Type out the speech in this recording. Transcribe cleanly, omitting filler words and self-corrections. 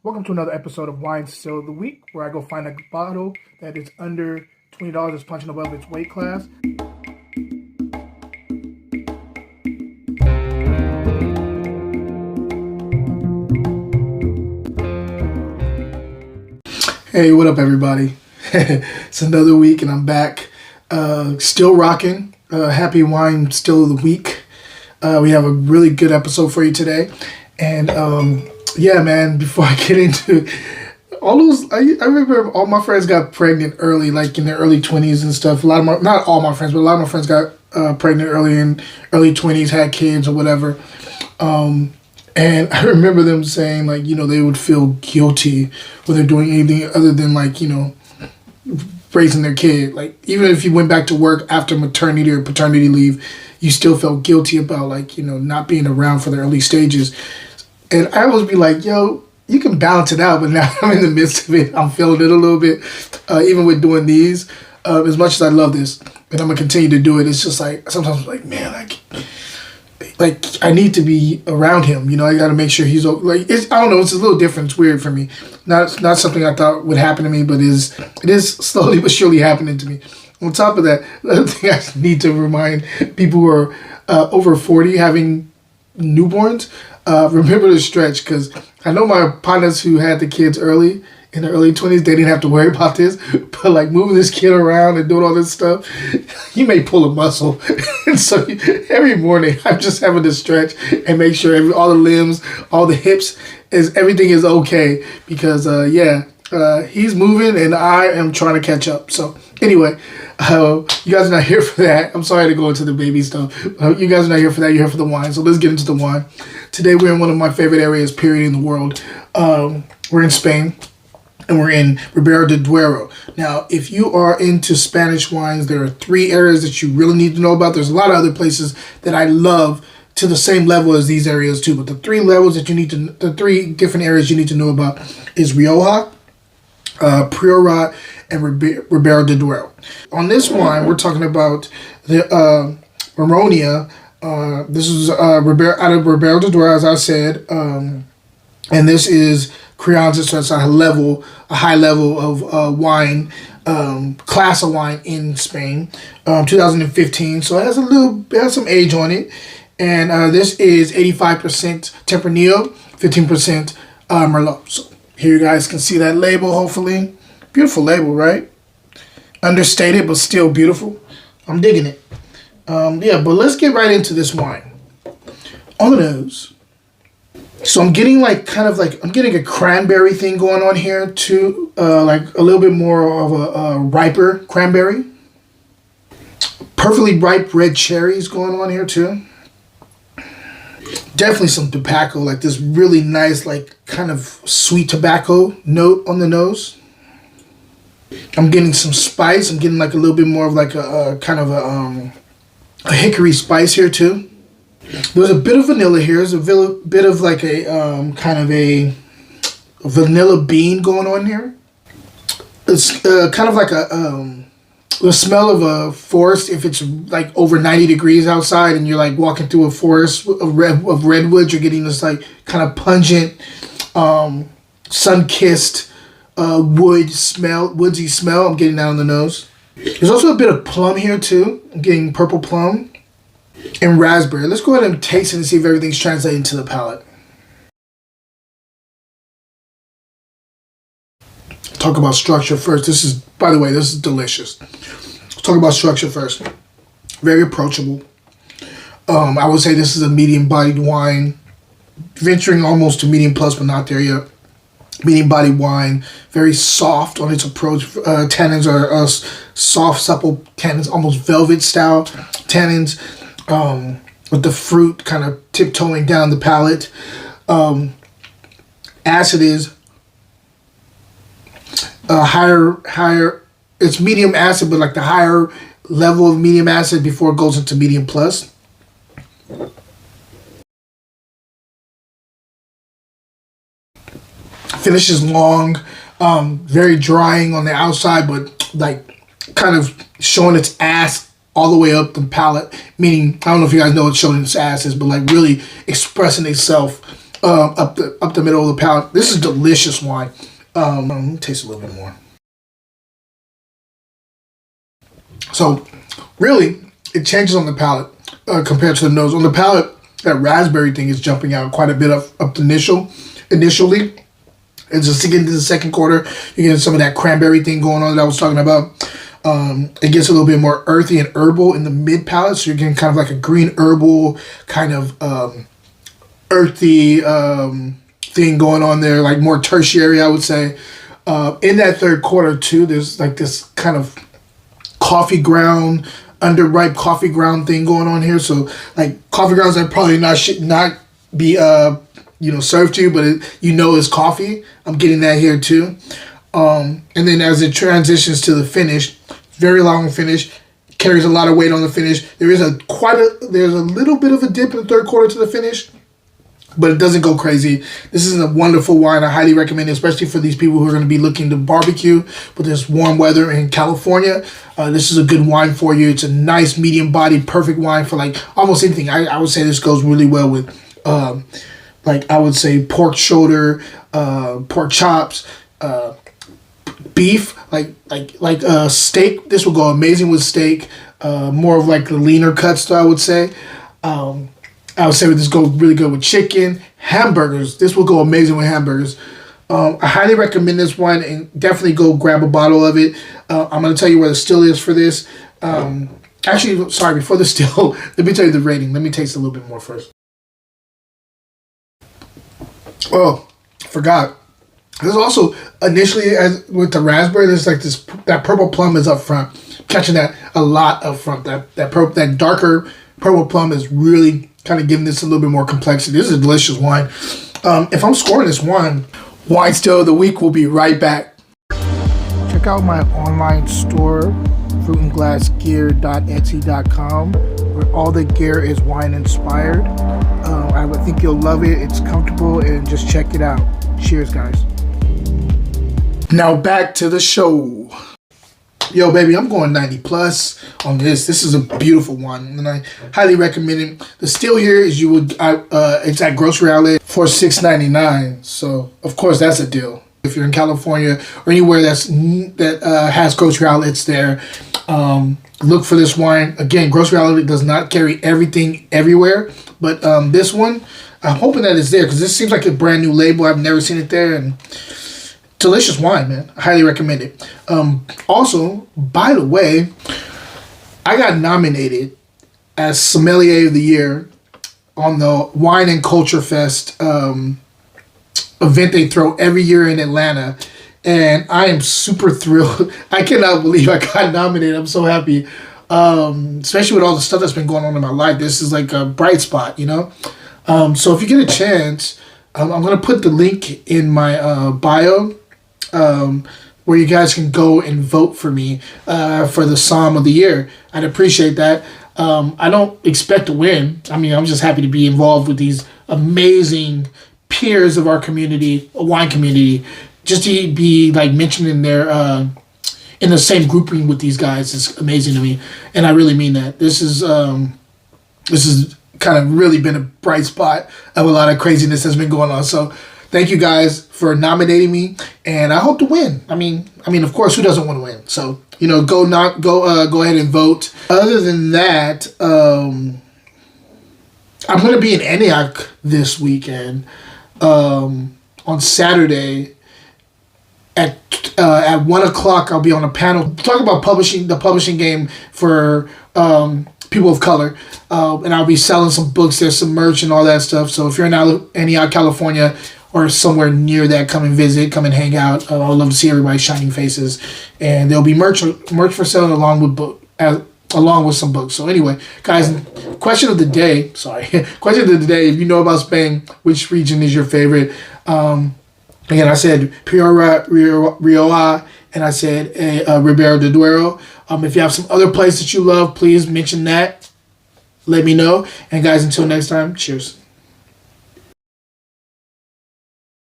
Welcome to another episode of Wine Still of the Week, where I go find a bottle that is under $20 that's punching above its weight class. Hey, what up, everybody? It's another week, and I'm back. Still rocking. Happy Wine Still of the Week. We have a really good episode for you today. And yeah, man, before I get into all those, I remember all my friends got pregnant early, like in their early 20s and stuff. A lot of my, not all my friends, but a lot of my friends got pregnant early in early 20s, had kids or whatever. And I remember them saying, like, you know, they would feel guilty when they're doing anything other than, like, you know, raising their kid. Like, even if you went back to work after maternity or paternity leave, you still felt guilty about, like, you know, not being around for the early stages. And I always be like, yo, you can balance it out, but now I'm in the midst of it. I'm feeling it a little bit, even with doing these. As much as I love this, and I'm going to continue to do it, it's just like, sometimes I'm like, man, I need to be around him. You know, I got to make sure he's, like, I don't know, it's a little different. It's weird for me. Not something I thought would happen to me, but it is slowly but surely happening to me. On top of that, the other thing I need to remind people who are over 40 having newborns, remember to stretch, because I know my partners who had the kids early, in the early 20s, they didn't have to worry about this, but like moving this kid around and doing all this stuff, you may pull a muscle. And so every morning I'm just having to stretch and make sure all the limbs, all the hips, everything is okay, because he's moving and I am trying to catch up. So anyway, you guys are not here for that. I'm sorry to go into the baby stuff. You guys are not here for that. You're here for the wine. So let's get into the wine. Today we're in one of my favorite areas, period, in the world. We're in Spain, and we're in Ribera Del Duero. Now, if you are into Spanish wines, there are 3 areas that you really need to know about. There's a lot of other places that I love to the same level as these areas too. But the 3 levels that the 3 different areas you need to know about is Rioja, Priorat, and Ribera Del Duero. On this wine, we're talking about the Aronia. This is out of Ribera Del Duero, as I said, and this is Crianza, so it's a high level of wine, class of wine in Spain, 2015. So it has some age on it, and this is 85% Tempranillo, 15% Merlot. So here you guys can see that label, hopefully. Beautiful label, right? Understated, but still beautiful. I'm digging it. But let's get right into this wine. On the nose. So I'm getting I'm getting a cranberry thing going on here too. Like a little bit more of a riper cranberry. Perfectly ripe red cherries going on here too. Definitely some tobacco, like this really nice, like kind of sweet tobacco note on the nose. I'm getting some spice. I'm getting like a little bit more of like a kind of a hickory spice here too. There's a bit of vanilla here. There's a bit of like a kind of a vanilla bean going on here. It's kind of like the smell of a forest if it's like over 90 degrees outside and you're like walking through a forest of redwoods. You're getting this like kind of pungent, sun-kissed woodsy smell. I'm getting that on the nose. There's also a bit of plum here too. I'm getting purple plum and raspberry. Let's go ahead and taste it and see if everything's translating to the palate. Talk about structure first. By the way, this is delicious. Let's talk about structure first. Very approachable. I would say this is a medium-bodied wine, venturing almost to medium plus, but not there yet. Medium-bodied wine, very soft on its approach. Tannins are soft, supple tannins, almost velvet-style tannins, with the fruit kind of tiptoeing down the palate. Acid is higher. It's medium acid, but like the higher level of medium acid before it goes into medium plus. Finish is long, very drying on the outside, but like kind of showing its ass all the way up the palate. Meaning, I don't know if you guys know what showing its ass is, but like really expressing itself up the middle of the palate. This is delicious wine. Let me taste a little bit more. So, really, it changes on the palate compared to the nose. On the palate, that raspberry thing is jumping out quite a bit up initially. And just to get into the second quarter, you're getting some of that cranberry thing going on that I was talking about. It gets a little bit more earthy and herbal in the mid palate, so you're getting kind of like a green herbal kind of earthy thing going on there, like more tertiary, I would say. In that third quarter too, there's like this kind of coffee ground, underripe coffee ground thing going on here. So like coffee grounds that probably should not be served to you, but it's coffee. I'm getting that here too. And then as it transitions to the finish, very long finish, carries a lot of weight on the finish. There's a little bit of a dip in the third quarter to the finish, but it doesn't go crazy. This is a wonderful wine. I highly recommend it, especially for these people who are going to be looking to barbecue with this warm weather in California. This is a good wine for you. It's a nice medium-bodied, perfect wine for like almost anything. I would say this goes really well with, like I would say pork shoulder, pork chops, beef, like steak. This will go amazing with steak. More of like the leaner cuts, though, I would say. I would say this goes really good with chicken, hamburgers. This will go amazing with hamburgers. I highly recommend this wine, and definitely go grab a bottle of it. I'm going to tell you where the still is for this. Actually, sorry, before the still, let me tell you the rating. Let me taste a little bit more first. Oh, forgot. There's also initially with the raspberry, there's like that purple plum is up front. Catching that a lot up front. That darker purple plum is really kind of giving this a little bit more complexity. This is a delicious wine. If I'm scoring this wine still of the week, will be right back. Check out my online store, fruitandglassgear.etsy.com, where all the gear is wine inspired. I would think you'll love it. It's comfortable, and just check it out. Cheers, guys. Now back to the show. Yo, baby, I'm going 90 plus on this. This is a beautiful one, and I highly recommend it. The still here is it's at grocery outlet for $6.99. So of course that's a deal. If you're in California or anywhere that has grocery outlets there, look for this wine. Again, grocery outlet does not carry everything everywhere, but this one, I'm hoping that it's there because this seems like a brand new label. I've never seen it there, and delicious wine, man. I highly recommend it. Also, by the way, I got nominated as Sommelier of the Year on the Wine and Culture Fest event they throw every year in Atlanta. And I am super thrilled. I cannot believe I got nominated. I'm so happy. Especially with all the stuff that's been going on in my life. This is like a bright spot, So if you get a chance, I'm going to put the link in my bio, where you guys can go and vote for me for the Somm of the Year. I'd appreciate that. I don't expect to win. I mean, I'm just happy to be involved with these amazing peers of our community, wine community. Just to be like mentioned in their in the same grouping with these guys is amazing to me, and I really mean that. This is kind of really been a bright spot of a lot of craziness that's been going on. So thank you guys for nominating me, and I hope to win. I mean, of course, who doesn't want to win? So go ahead and vote. Other than that, I'm going to be in Antioch this weekend on Saturday at 1:00. I'll be on a panel talking about the publishing game for people of color, and I'll be selling some books. There's some merch and all that stuff. So if you're in Antioch, California, or somewhere near that, come and visit, come and hang out. I'd love to see everybody's shining faces, and there'll be merch for sale along with some books. So anyway, guys, question of the day. Question of the day. If you know about Spain, which region is your favorite? Again, I said Rioja, and I said Ribera Del Duero. If you have some other place that you love, please mention that. Let me know. And guys, until next time, cheers.